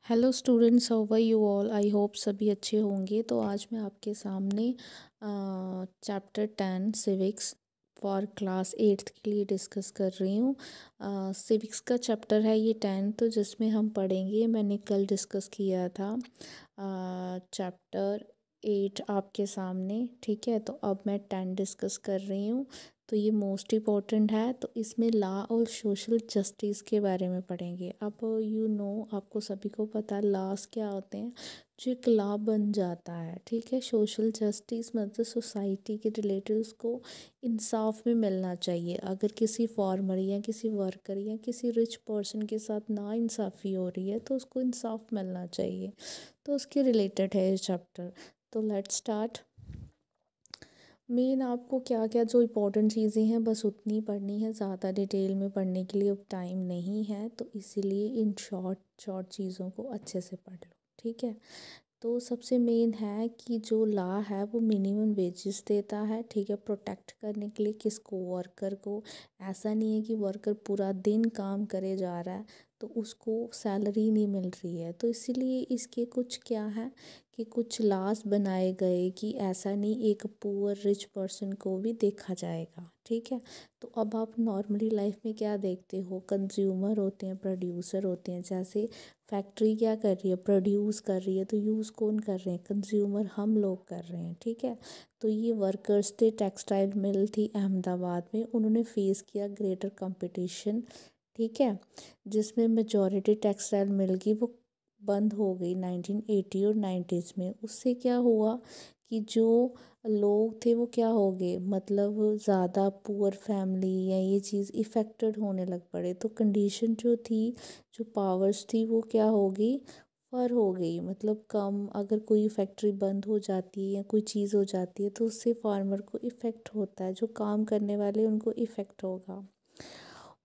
Hello students, how are you all. I hope सभी अच्छे होंगे। तो आज मैं आपके सामने chapter 10 civics for class 8th के लिए डिस्कस कर रही हूँ। सिविक्स का चैप्टर है ये 10, तो जिसमें हम पढ़ेंगे, मैंने कल डिस्कस किया था चैप्टर 8 आपके सामने। ठीक है, तो अब मैं 10 डिस्कस कर रही हूँ। तो ये मोस्ट इम्पॉर्टेंट है। तो इसमें लॉ और सोशल जस्टिस के बारे में पढ़ेंगे। अब आपको सभी को पता है लॉस क्या होते हैं, जो एक लॉ बन जाता है। ठीक है, सोशल जस्टिस मतलब सोसाइटी के रिलेटेड उसको इंसाफ में मिलना चाहिए। अगर किसी फार्मर या किसी वर्कर या किसी रिच पर्सन के साथ ना इंसाफ़ी हो रही है तो उसको इंसाफ मिलना चाहिए। तो उसके रिलेटेड है ये चैप्टर। तो लेट्स स्टार्ट। मेन आपको क्या क्या जो इम्पोर्टेंट चीज़ें हैं बस उतनी पढ़नी है, ज़्यादा डिटेल में पढ़ने के लिए अब टाइम नहीं है। तो इसीलिए इन शॉर्ट शॉर्ट चीज़ों को अच्छे से पढ़ लो। ठीक है, तो सबसे मेन है कि जो लॉ है वो मिनिमम वेजेस देता है। ठीक है, प्रोटेक्ट करने के लिए किसको, वर्कर को। ऐसा नहीं है कि वर्कर पूरा दिन काम करे जा रहा है तो उसको सैलरी नहीं मिल रही है। तो इसीलिए इसके कुछ क्या है कि कुछ लॉज बनाए गए कि ऐसा नहीं एक पुअर रिच पर्सन को भी देखा जाएगा। ठीक है, तो अब आप नॉर्मली लाइफ में क्या देखते हो, कंज्यूमर होते हैं, प्रोड्यूसर होते हैं। जैसे फैक्ट्री क्या कर रही है, प्रोड्यूस कर रही है, तो यूज़ कौन कर रहे हैं, कंज्यूमर हम लोग कर रहे हैं। ठीक है, तो ये वर्कर्स थे, टेक्सटाइल मिल थी अहमदाबाद में, उन्होंने फेस किया ग्रेटर कंपटीशन। ठीक है, जिसमें मेजॉरिटी टेक्सटाइल मिल की वो बंद हो गई 1980 और 90s में। उससे क्या हुआ कि जो लोग थे वो क्या हो गए, मतलब ज़्यादा पुअर फैमिली या ये चीज़ इफ़ेक्टेड होने लग पड़े। तो कंडीशन जो थी, जो पावर्स थी वो क्या हो गई, फर हो गई। मतलब कम, अगर कोई फैक्ट्री बंद हो जाती है या कोई चीज़ हो जाती है तो उससे फार्मर को इफ़ेक्ट होता है, जो काम करने वाले उनको इफ़ेक्ट होगा।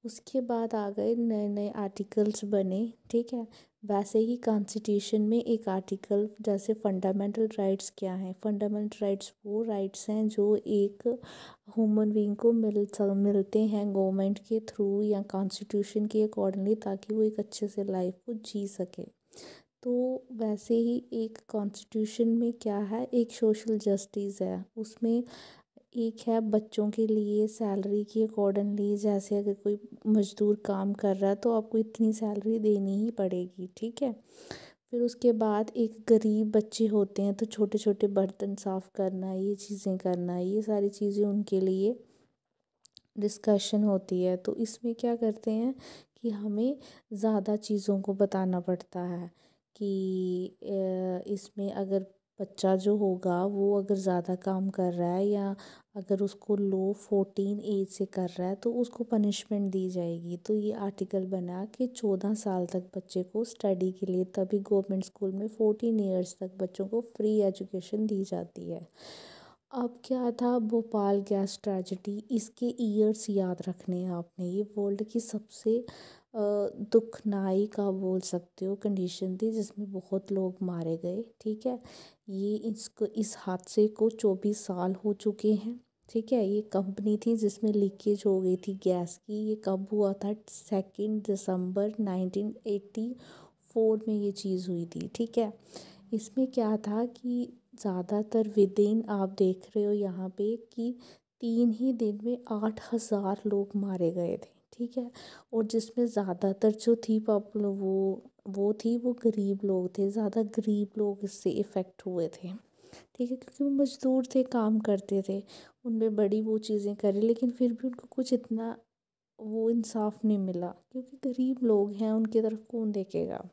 उसके बाद आ गए नए नए आर्टिकल्स बने। ठीक है, वैसे ही कॉन्स्टिट्यूशन में एक आर्टिकल, जैसे फंडामेंटल राइट्स क्या हैं, फंडामेंटल राइट्स वो राइट्स हैं जो एक ह्यूमन बीइंग को मिलते हैं गवर्नमेंट के थ्रू या कॉन्स्टिट्यूशन के अकॉर्डिंगली, ताकि वो एक अच्छे से लाइफ को जी सके। तो वैसे ही एक कॉन्स्टिट्यूशन में क्या है, एक सोशल जस्टिस है। उसमें एक है बच्चों के लिए सैलरी के अकॉर्डिंगली, जैसे अगर कोई मज़दूर काम कर रहा है तो आपको इतनी सैलरी देनी ही पड़ेगी। ठीक है, फिर उसके बाद एक गरीब बच्चे होते हैं तो छोटे छोटे बर्तन साफ़ करना, ये चीज़ें करना, ये सारी चीज़ें उनके लिए डिस्कशन होती है। तो इसमें क्या करते हैं कि हमें ज़्यादा चीज़ों को बताना पड़ता है कि इसमें अगर बच्चा जो होगा वो अगर ज़्यादा काम कर रहा है या अगर उसको लो 14 एज से कर रहा है तो उसको पनिशमेंट दी जाएगी। तो ये आर्टिकल बना कि 14 साल तक बच्चे को स्टडी के लिए, तभी गवर्नमेंट स्कूल में 14 ईयर्स तक बच्चों को फ्री एजुकेशन दी जाती है। अब क्या था, भोपाल गैस ट्रेजेडी, इसके ईयर्स याद रखने हैं आपने। ये वर्ल्ड की सबसे दुखनाई का बोल सकते हो कंडीशन थी, जिसमें बहुत लोग मारे गए। ठीक है, ये इसको इस हादसे को 24 साल हो चुके हैं। ठीक है, ये कंपनी थी जिसमें लीकेज हो गई थी गैस की। ये कब हुआ था, 2 दिसंबर 1984 में ये चीज़ हुई थी। ठीक है, इसमें क्या था कि ज़्यादातर विदिन, आप देख रहे हो यहाँ पे कि 3 ही दिन में 8,000 लोग मारे गए थे। ठीक है, और जिसमें ज़्यादातर जो थी पॉपुलर वो गरीब लोग थे। ज़्यादा गरीब लोग इससे इफ़ेक्ट हुए थे। ठीक है, क्योंकि वो मज़दूर थे, काम करते थे, उनमें बड़ी वो चीज़ें करी, लेकिन फिर भी उनको कुछ इतना वो इंसाफ नहीं मिला, क्योंकि गरीब लोग हैं, उनकी तरफ कौन देखेगा।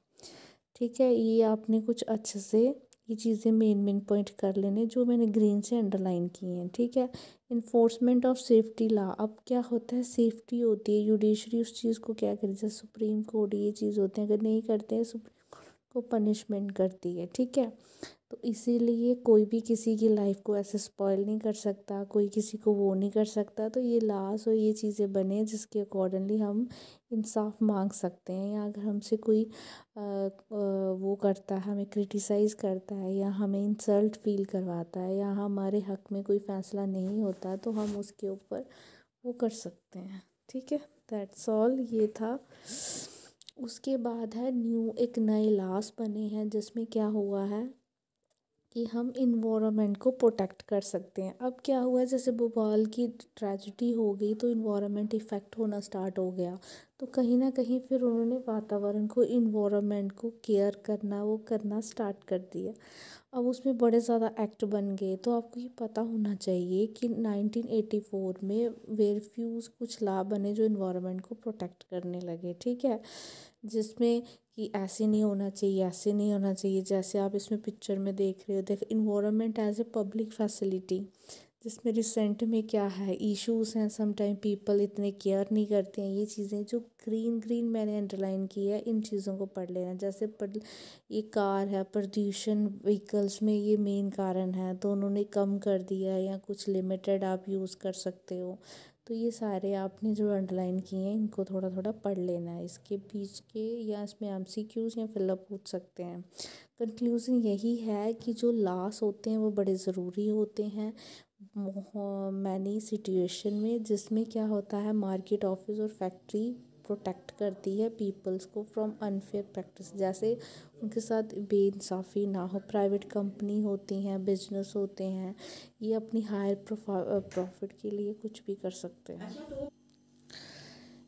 ठीक है, ये आपने कुछ अच्छे से ये चीज़ें मेन मेन पॉइंट कर लेने, जो मैंने ग्रीन से अंडरलाइन की हैं। ठीक है, इन्फोर्समेंट ऑफ सेफ्टी लॉ। अब क्या होता है, सेफ्टी होती है, जुडिशरी उस चीज़ को क्या करें, जैसे सुप्रीम कोर्ट, ये चीज़ होते हैं, अगर नहीं करते हैं सुप्रीम कोर्ट को पनिशमेंट करती है। ठीक है, तो इसीलिए कोई भी किसी की लाइफ को ऐसे स्पॉइल नहीं कर सकता, कोई किसी को वो नहीं कर सकता। तो ये लॉस और ये चीज़ें बने जिसके अकॉर्डिंगली हम इंसाफ मांग सकते हैं, या अगर हमसे कोई वो करता है, हमें क्रिटिसाइज़ करता है या हमें इंसल्ट फील करवाता है या हमारे हक में कोई फ़ैसला नहीं होता, तो हम उसके ऊपर वो कर सकते हैं। ठीक है, दैट्स ऑल, ये था। उसके बाद है न्यू, एक नए लॉस बने हैं जिसमें क्या हुआ है कि हम इन्वायरमेंट को प्रोटेक्ट कर सकते हैं। अब क्या हुआ, जैसे भोपाल की ट्रेजेडी हो गई तो इन्वायरमेंट इफ़ेक्ट होना स्टार्ट हो गया, तो कहीं ना कहीं फिर उन्होंने वातावरण को, इन्वायरमेंट को केयर करना, वो करना स्टार्ट कर दिया। अब उसमें बड़े ज़्यादा एक्ट बन गए। तो आपको ये पता होना चाहिए कि 1984 में वेरफ्यूज़ कुछ लॉ बने जो इन्वायरमेंट को प्रोटेक्ट करने लगे, ठीक है, जिसमें कि ऐसे नहीं होना चाहिए, ऐसे नहीं होना चाहिए। जैसे आप इसमें पिक्चर में देख रहे हो, देख environment as a public facility, जिसमें रिसेंट में क्या है इश्यूज हैं, समटाइम पीपल इतने केयर नहीं करते हैं। ये चीज़ें जो ग्रीन ग्रीन मैंने अंडरलाइन की है, इन चीज़ों को पढ़ लेना। जैसे ये कार है, प्रदूषण व्हीकल्स में ये मेन कारण है, तो उन्होंने कम कर दिया, या कुछ लिमिटेड आप यूज़ कर सकते हो। तो ये सारे आपने जो अंडरलाइन किए हैं इनको थोड़ा थोड़ा पढ़ लेना है। इसके बीच के या इसमें एमसीक्यूज या फिलअप पूछ सकते हैं। कंक्लूज़न यही है कि जो लॉस होते हैं वो बड़े ज़रूरी होते हैं मैनी सिचुएशन में, जिसमें क्या होता है मार्केट, ऑफिस और फैक्ट्री प्रोटेक्ट करती है पीपल्स को फ्रॉम अनफेयर प्रैक्टिस, जैसे उनके साथ बेइंसाफ़ी ना हो। प्राइवेट कंपनी होती हैं, बिजनेस होते हैं, ये अपनी हायर प्रॉफिट के लिए कुछ भी कर सकते हैं।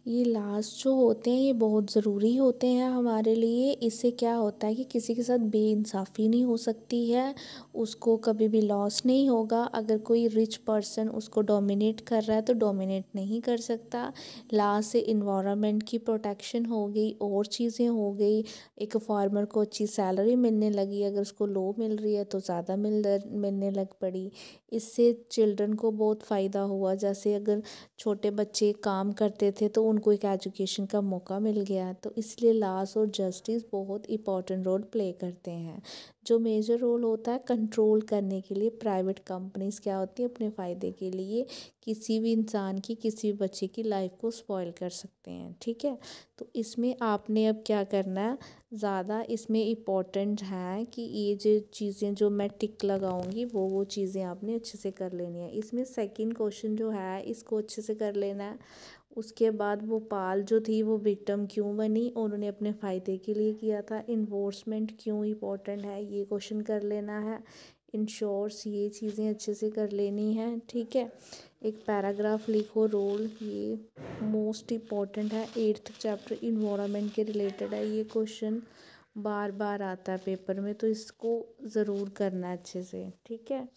ये लास्ट जो होते हैं ये बहुत ज़रूरी होते हैं हमारे लिए। इससे क्या होता है कि किसी के साथ बेइंसाफ़ी नहीं हो सकती है, उसको कभी भी लॉस नहीं होगा। अगर कोई रिच पर्सन उसको डोमिनेट कर रहा है तो डोमिनेट नहीं कर सकता। लास्ट से इन्वायरमेंट की प्रोटेक्शन हो गई, और चीज़ें हो गई। एक फार्मर को अच्छी सैलरी मिलने लगी, अगर उसको लो मिल रही है तो ज़्यादा मिलने लग पड़ी। इससे चिल्ड्रन को बहुत फ़ायदा हुआ। जैसे अगर छोटे बच्चे काम करते थे तो उनको एक एजुकेशन का मौका मिल गया। तो इसलिए लॉस और जस्टिस बहुत इम्पॉर्टेंट रोल प्ले करते हैं। जो मेजर रोल होता है कंट्रोल करने के लिए, प्राइवेट कंपनीज क्या होती है अपने फ़ायदे के लिए किसी भी इंसान की, किसी भी बच्चे की लाइफ को स्पॉइल कर सकते हैं, ठीक है। तो इसमें आपने अब क्या करना है, ज़्यादा इसमें इम्पॉर्टेंट है कि ये जो चीज़ें जो मैं टिक लगाऊंगी वो चीज़ें आपने अच्छे से कर लेनी है। इसमें सेकंड क्वेश्चन जो है इसको अच्छे से कर लेना है। उसके बाद भोपाल जो थी वो विक्टिम क्यों बनी, उन्होंने अपने फ़ायदे के लिए किया था। इन्फोर्समेंट क्यों इम्पोर्टेंट है, ये क्वेश्चन कर लेना है। इंश्योर्स, ये चीज़ें अच्छे से कर लेनी हैं, ठीक है। एक पैराग्राफ लिखो, रोल, ये मोस्ट इम्पॉर्टेंट है। 8th चैप्टर इन्वायरमेंट के रिलेटेड है, ये क्वेश्चन बार बार आता है पेपर में, तो इसको ज़रूर करना है अच्छे से, ठीक है।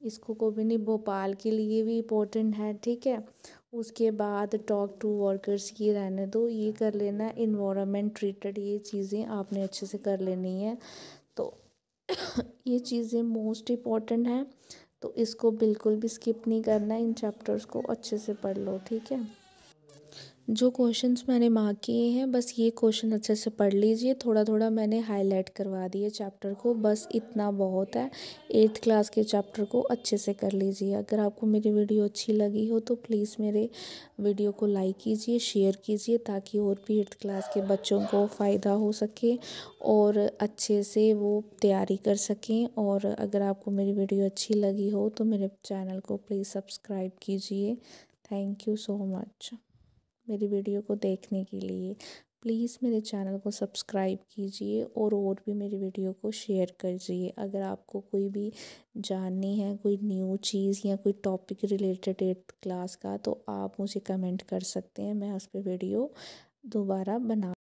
इसको को भी नहीं, भोपाल के लिए भी इम्पोर्टेंट है, ठीक है। उसके बाद टॉक टू वर्कर्स, ये रहने दो, ये कर लेना। इन्वायरमेंट ट्रीटेड, ये चीज़ें आपने अच्छे से कर लेनी है। तो ये चीज़ें मोस्ट इम्पॉर्टेंट हैं, तो इसको बिल्कुल भी स्किप नहीं करना, इन चैप्टर्स को अच्छे से पढ़ लो, ठीक है। जो क्वेश्चंस मैंने मार्क किए हैं बस ये क्वेश्चन अच्छे से पढ़ लीजिए। थोड़ा थोड़ा मैंने हाईलाइट करवा दिए चैप्टर को, बस इतना बहुत है। 8th क्लास के चैप्टर को अच्छे से कर लीजिए। अगर आपको मेरी वीडियो अच्छी लगी हो तो प्लीज़ मेरे वीडियो को लाइक कीजिए, शेयर कीजिए, ताकि और भी 8th क्लास के बच्चों को फ़ायदा हो सके और अच्छे से वो तैयारी कर सकें। और अगर आपको मेरी वीडियो अच्छी लगी हो तो मेरे चैनल को प्लीज़ सब्सक्राइब कीजिए। थैंक यू सो मच मेरी वीडियो को देखने के लिए। प्लीज़ मेरे चैनल को सब्सक्राइब कीजिए और भी मेरी वीडियो को शेयर कीजिए। अगर आपको कोई भी जाननी है, कोई न्यू चीज़ या कोई टॉपिक रिलेटेड 8th क्लास का, तो आप मुझे कमेंट कर सकते हैं, मैं उस पर वीडियो दोबारा बना